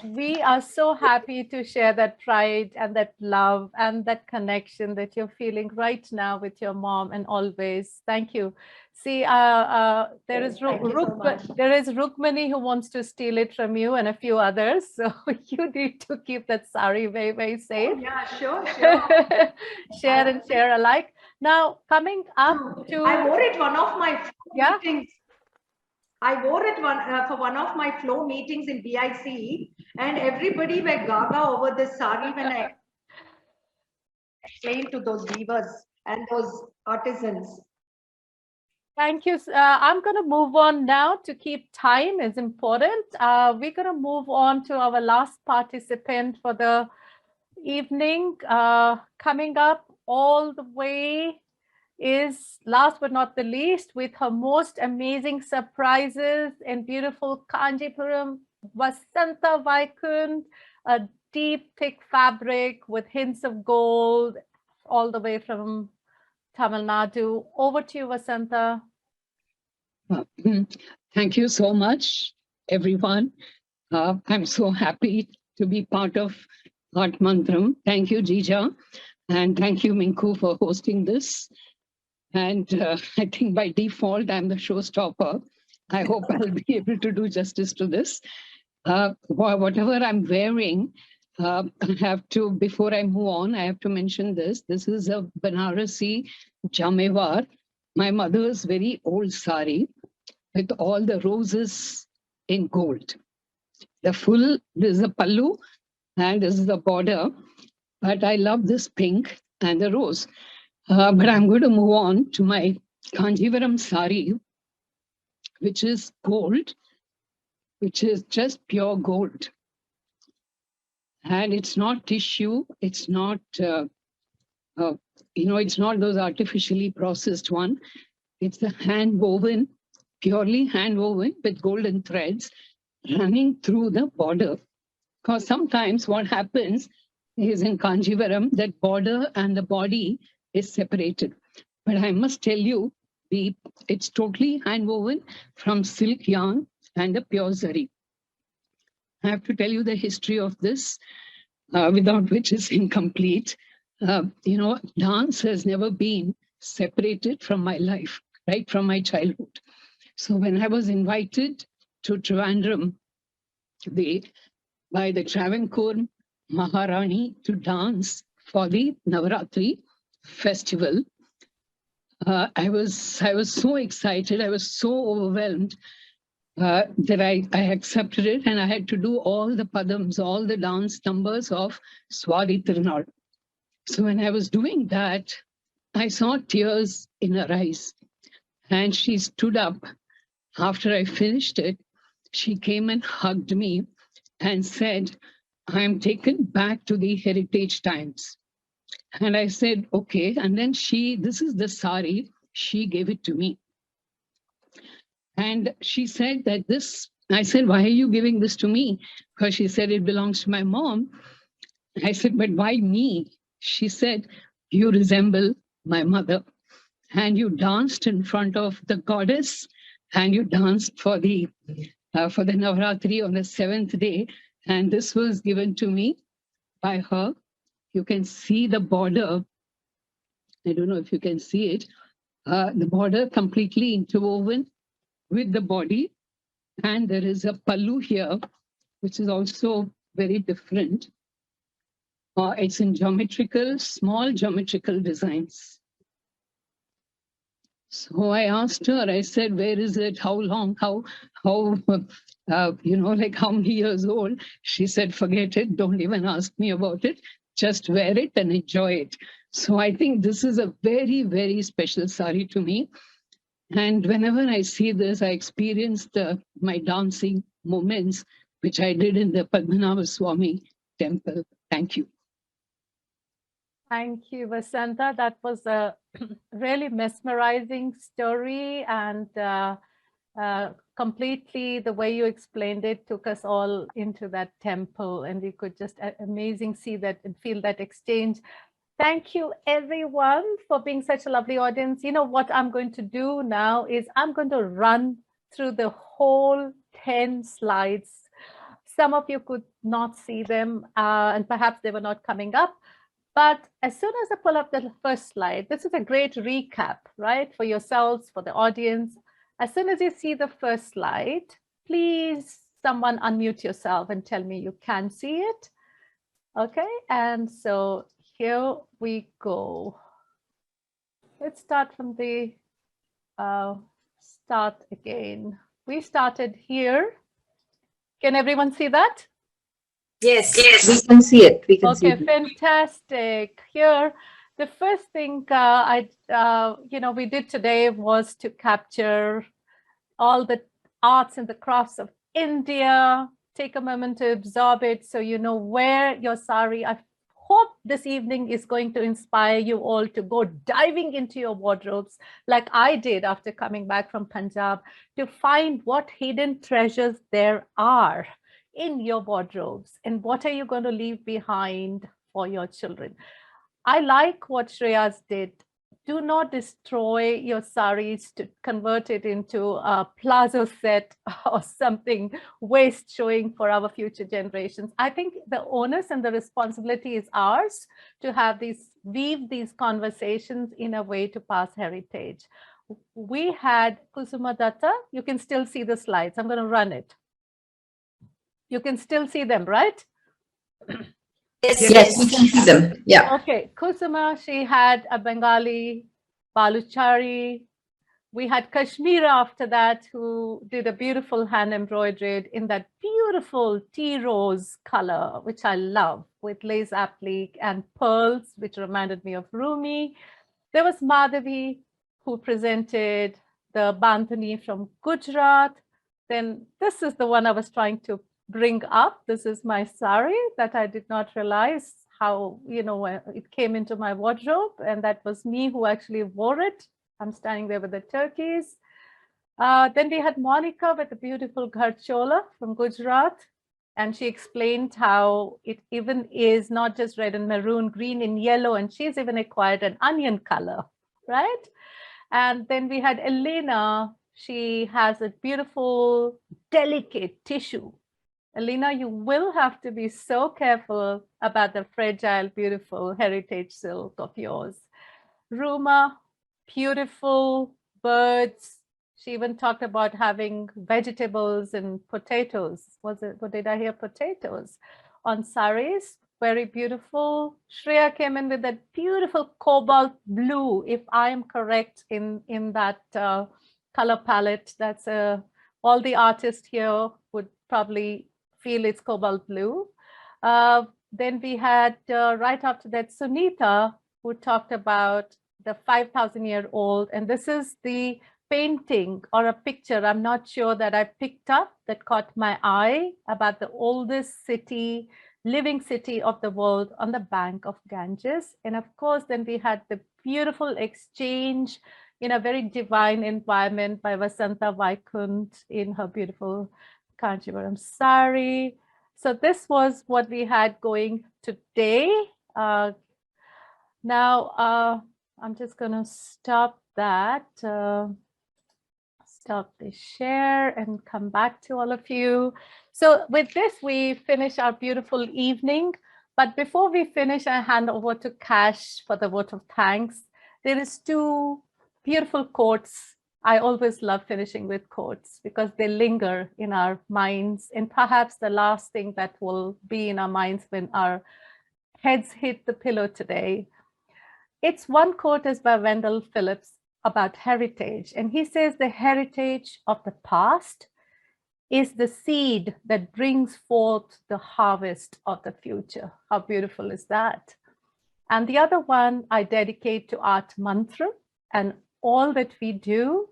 We are so happy to share that pride and that love and that connection that you're feeling right now with your mom and always. Thank you. See, there is Rukmani who wants to steal it from you and a few others. So you need to keep that sari very, very safe. Oh, yeah, sure. Share and share alike. Now, coming up to... I wore it one of my meetings. I wore it for one of my flow meetings in BIC, and everybody were gaga over this sari when I explained to those weavers and those artisans. Thank you. I'm going to move on now to keep time is important. We're going to move on to our last participant for the evening, coming up all the way is last but not the least with her most amazing surprises in beautiful Kanjipuram Vasanta Vaikund, a deep, thick fabric with hints of gold all the way from Tamil Nadu. Over to you, Vasanta. Thank you so much, everyone. I'm so happy to be part of ArtMantram. Thank you, Jija. And thank you, Minku, for hosting this. And I think by default, I'm the showstopper. I hope I'll be able to do justice to this. Whatever I'm wearing, I have to, before I move on, I have to mention this. This is a Banarasi Jamewar, my mother's very old sari with all the roses in gold. This is a pallu and this is the border. But I love this pink and the rose. But I'm going to move on to my Ganjivaram Saree, which is gold, which is just pure gold. And it's not tissue. It's not, it's not those artificially processed one. It's a hand woven, purely hand woven with golden threads running through the border. Because sometimes what happens is in Kanjivaram, that border and the body is separated. But I must tell you, it's totally hand woven from silk yarn and the pure zari. I have to tell you the history of this, without which is incomplete. Dance has never been separated from my life, right from my childhood. So when I was invited to Trivandrum by the Travancore Maharani to dance for the Navaratri festival, I was so excited, I was so overwhelmed that I accepted it, and I had to do all the padams, all the dance numbers of Swadi Tirunal. So when I was doing that, I saw tears in her eyes, and she stood up. After I finished it, she came and hugged me and said, I am taken back to the heritage times. And I said, okay. And then this is the sari, she gave it to me. And she said that I said, why are you giving this to me? Because she said, it belongs to my mom. I said, but why me? She said, you resemble my mother. And you danced in front of the goddess, and you danced for the Navaratri on the 7th day. And this was given to me by her. You can see the border. I don't know if you can see it. The border completely interwoven with the body. And there is a pallu here, which is also very different. It's in small geometrical designs. So I asked her, I said, where is it? How long? How many years old? She said, forget it. Don't even ask me about it. Just wear it and enjoy it. So I think this is a very, very special sari to me. And whenever I see this, I experience my dancing moments, which I did in the Padmanabha Swami temple. Thank you. Thank you, Vasanta. That was a really mesmerizing story, and completely the way you explained it took us all into that temple, and we could just amazing see that and feel that exchange. Thank you, everyone, for being such a lovely audience. You know what I'm going to do now is I'm going to run through the whole 10 slides. Some of you could not see them, and perhaps they were not coming up. But as soon as I pull up the first slide, this is a great recap, right, for yourselves, for the audience. As soon as you see the first slide, please someone unmute yourself and tell me you can see it. Okay, and so here we go. Let's start from the start again. We started here. Can everyone see that? Yes, we can see it. We can see it. Okay, fantastic. Here, the first thing we did today was to capture all the arts and the crafts of India. Take a moment to absorb it so you know where your sari, I hope this evening is going to inspire you all to go diving into your wardrobes like I did after coming back from Punjab, to find what hidden treasures there are in your wardrobes and what are you going to leave behind for your children. I like what Shreya's did. Do not destroy your saris to convert it into a plazo set or something waste showing for our future generations. I think the onus and the responsibility is ours to have weave these conversations in a way to pass heritage. We had Kusuma Datta. You can still see the slides. I'm going to run it. You can still see them, right? Yes, we can see them. Yeah. Okay, Kusuma, she had a Bengali Baluchari. We had Kashmira after that, who did a beautiful hand embroidered in that beautiful tea rose color, which I love, with lace applique and pearls, which reminded me of Rumi. There was Madhubi, who presented the Bandhani from Gujarat. Then this is the one I was trying to bring up. This is my sari that I did not realize how, it came into my wardrobe, and that was me who actually wore it. I'm standing there with the turkeys. Then we had Monica with the beautiful Garchora from Gujarat, and she explained how it even is not just red and maroon, green and yellow, and she's even acquired an onion color, right? And then we had Elena. She has a beautiful, delicate tissue. Elena, you will have to be so careful about the fragile, beautiful heritage silk of yours. Rumah, beautiful birds. She even talked about having vegetables and potatoes. What did I hear? Potatoes on sarees. Very beautiful. Shreya came in with that beautiful cobalt blue, if I am correct in that color palette. That's all the artists here would probably feel it's cobalt blue. Then we had right after that Sunita, who talked about the 5,000-year-old, and this is the painting or a picture, I'm not sure, that I picked up that caught my eye about the oldest city, living city of the world on the bank of Ganges. And of course, then we had the beautiful exchange in a very divine environment by Vasanta Vaikunt in her beautiful Ganjivaram Saree. So this was what we had going today. Now, I'm just going to stop that, stop the share and come back to all of you. So with this, we finish our beautiful evening. But before we finish, I hand over to Kash for the vote of thanks. There is two beautiful quotes. I always love finishing with quotes because they linger in our minds, and perhaps the last thing that will be in our minds when our heads hit the pillow today. It's one quote is by Wendell Phillips about heritage, and he says the heritage of the past is the seed that brings forth the harvest of the future. How beautiful is that? And the other one I dedicate to ArtMantram and all that we do.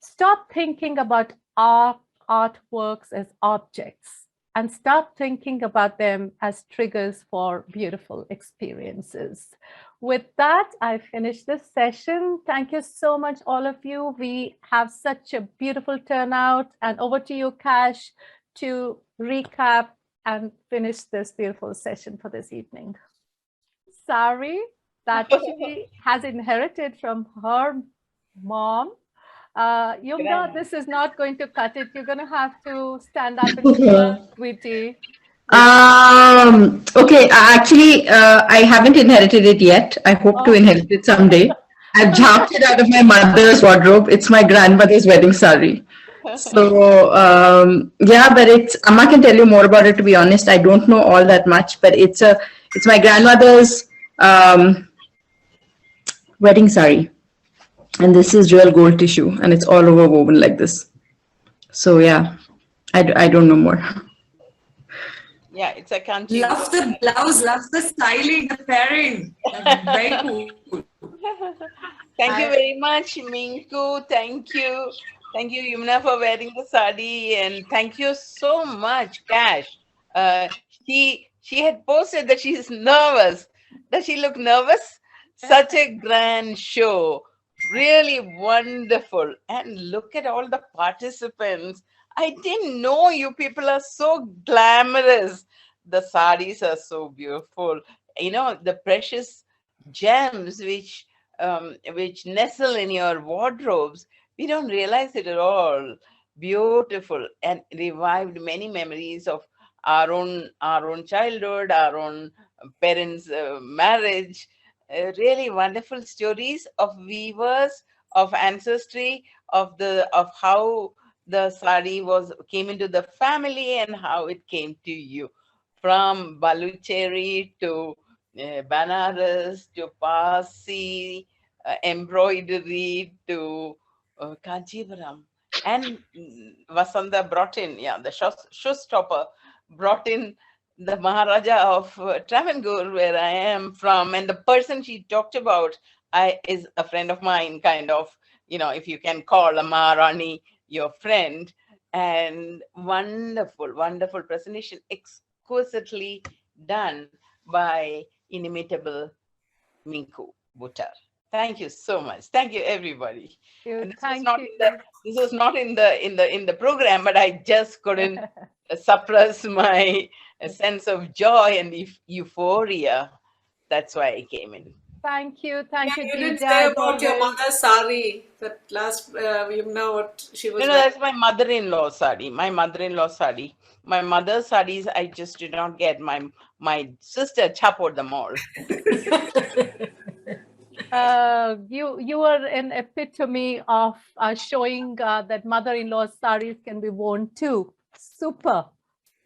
Stop thinking about our artworks as objects and start thinking about them as triggers for beautiful experiences. With that, I finish this session. Thank you so much, all of you. We have such a beautiful turnout. And over to you, Kash, to recap and finish this beautiful session for this evening. Sari, that she has inherited from her mom. Yumna, this is not going to cut it. You're going to have to stand up and give us, sweetie. Okay, actually, I haven't inherited it yet. I hope to inherit it someday. I've jhapped it out of my mother's wardrobe. It's my grandmother's wedding sari. So, yeah, but Amma can tell you more about it, to be honest. I don't know all that much, but it's my grandmother's wedding sari. And this is real gold tissue, and it's all over woven like this. So, yeah, I don't know more. Yeah, it's a country. Love the blouse, love the styling, the pairing. Very cool. Thank you very much, Minku. Thank you. Thank you, Yumna, for wearing the sari. And thank you so much, Kash. She she had posted that she's nervous. Does she look nervous? Such a grand show. Really wonderful. And look at all the participants. I didn't know you people are so glamorous. The sarees are so beautiful. You know, the precious gems which nestle in your wardrobes. We don't realize it at all. Beautiful, and revived many memories of our own childhood, our own parents' marriage. Really wonderful stories of weavers, of ancestry, of how the sari came into the family and how it came to you, from Balucheri to Banaras to Parsi embroidery to Ganjivaram. And Vasanta brought in, the showstopper brought in the Maharaja of Travancore, where I am from. And the person she talked about is a friend of mine, kind of, if you can call a Maharani your friend. And wonderful, wonderful presentation, exquisitely done by inimitable Minku Buttar. Thank you so much. Thank you, everybody. And this was not in the program, but I just couldn't suppress my sense of joy and euphoria. That's why I came in. Thank you. Thank you, You didn't Geeta, say as about your always. mother's sari. That last, you know what she was. No, that's my mother-in-law sari. My mother-in-law sari. My mother's saris, I just did not get. My sister chapoed them all. You were an epitome of showing that mother-in-law sarees can be worn too. Super.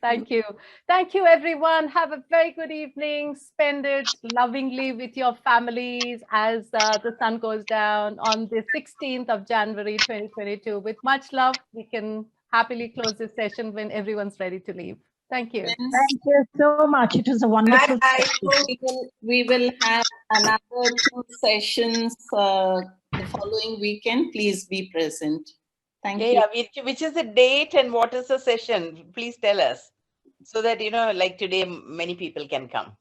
Thank you. Thank you, everyone. Have a very good evening. Spend it lovingly with your families as the sun goes down on the 16th of January, 2022. With much love, we can happily close this session when everyone's ready to leave. Thank you. Thank you so much. It was a wonderful session. We will have another 2 sessions the following weekend. Please be present. Thank you. Yeah, which is the date and what is the session? Please tell us, so that, like today, many people can come.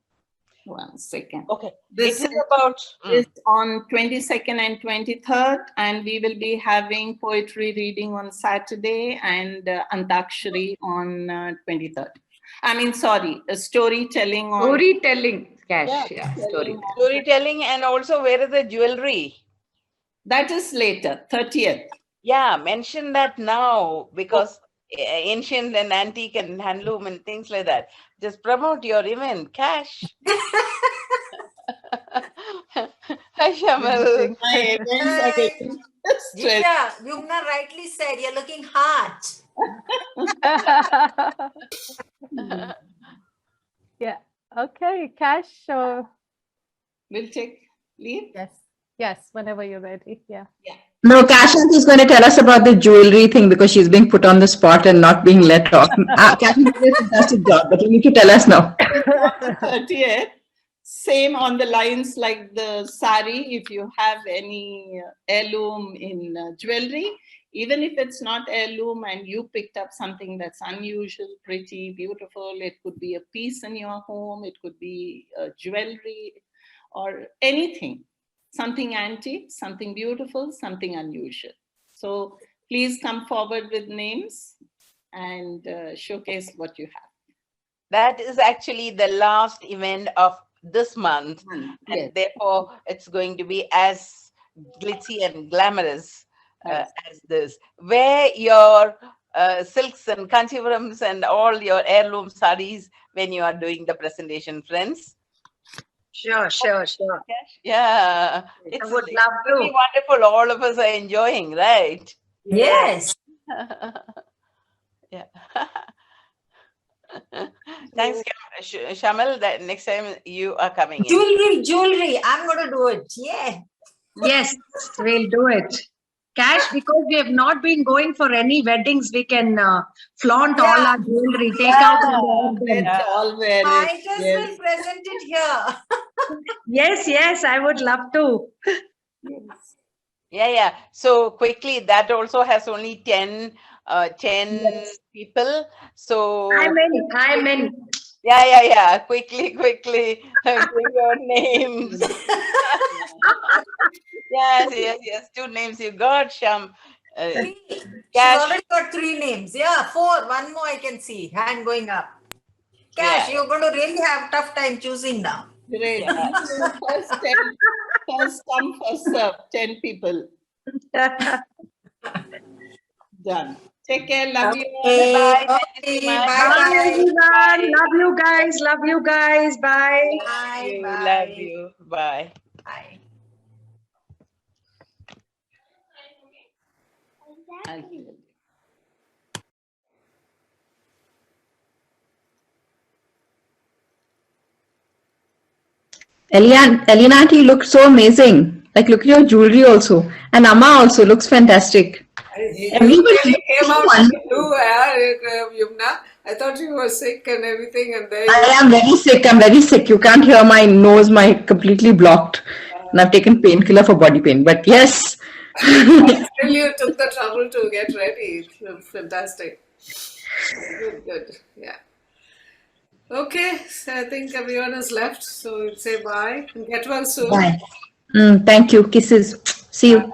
1 second. Okay. This is about is on 22nd and 23rd, and we will be having poetry reading on Saturday and Antakshari on 23rd. I mean, sorry, storytelling on Storytelling, Cash. Yeah, storytelling, and also where is the jewelry? That is later, 30th. Yeah, mention that now, because ancient and antique and handloom and things like that. Just promote your event, Cash. Hi, Shamal. My events are getting Jita, Yumna rightly said, you're looking hot. Yeah. Okay, Cash. We'll take leave. Yes. Whenever you're ready. Yeah. No, Kashan is going to tell us about the jewelry thing because she's being put on the spot and not being let talk. Kashan did a fantastic job, but you need to tell us now. 30th. Same on the lines like the sari. If you have any heirloom in jewelry, even if it's not heirloom and you picked up something that's unusual, pretty, beautiful, it could be a piece in your home, it could be jewelry or anything, something antique, something beautiful, something unusual. So please come forward with names and showcase what you have. That is actually the last event of this month, Yes. and therefore it's going to be as glitzy and glamorous as this. Wear your silks and kanchivarams and all your heirloom sarees when you are doing the presentation, friends. Sure. Yeah, it's would love to. really wonderful. All of us are enjoying, right? Yes. Yeah. Thanks, Shamal. That next time you are coming in. Jewelry. I'm going to do it. Yeah. Yes, we'll do it. Cash, because we have not been going for any weddings, we can flaunt all our jewelry, take out all the Let's all wear it. I just will present it here. Yes, I would love to. Yeah. So quickly, that also has only 10 people. So I'm in. Yeah. Quickly. Give your names. Yes. 2 names you got, Sham. She Cash. already got 3 names. Yeah, 4. One more I can see. Hand going up. Cash, you're going to really have tough time choosing now. Great. First come, first serve. 10 people. Done. Take care. Love you. Bye. Bye, everyone. Love you guys. Love you guys. Bye. Love you. Bye. Bye. Elena auntie, you look so amazing. Like, look at your jewelry also. And Amma also looks fantastic. Everybody came out too, Yumna. I thought you were sick and everything, and there I am very sick. I'm very sick. You can't hear my nose, my completely blocked. And I've taken painkiller for body pain. But yes. Still, you took the trouble to get ready. Fantastic. Good. Yeah. Okay, so I think everyone has left. So we'll say bye and get well soon. Bye. Thank you. Kisses. See you.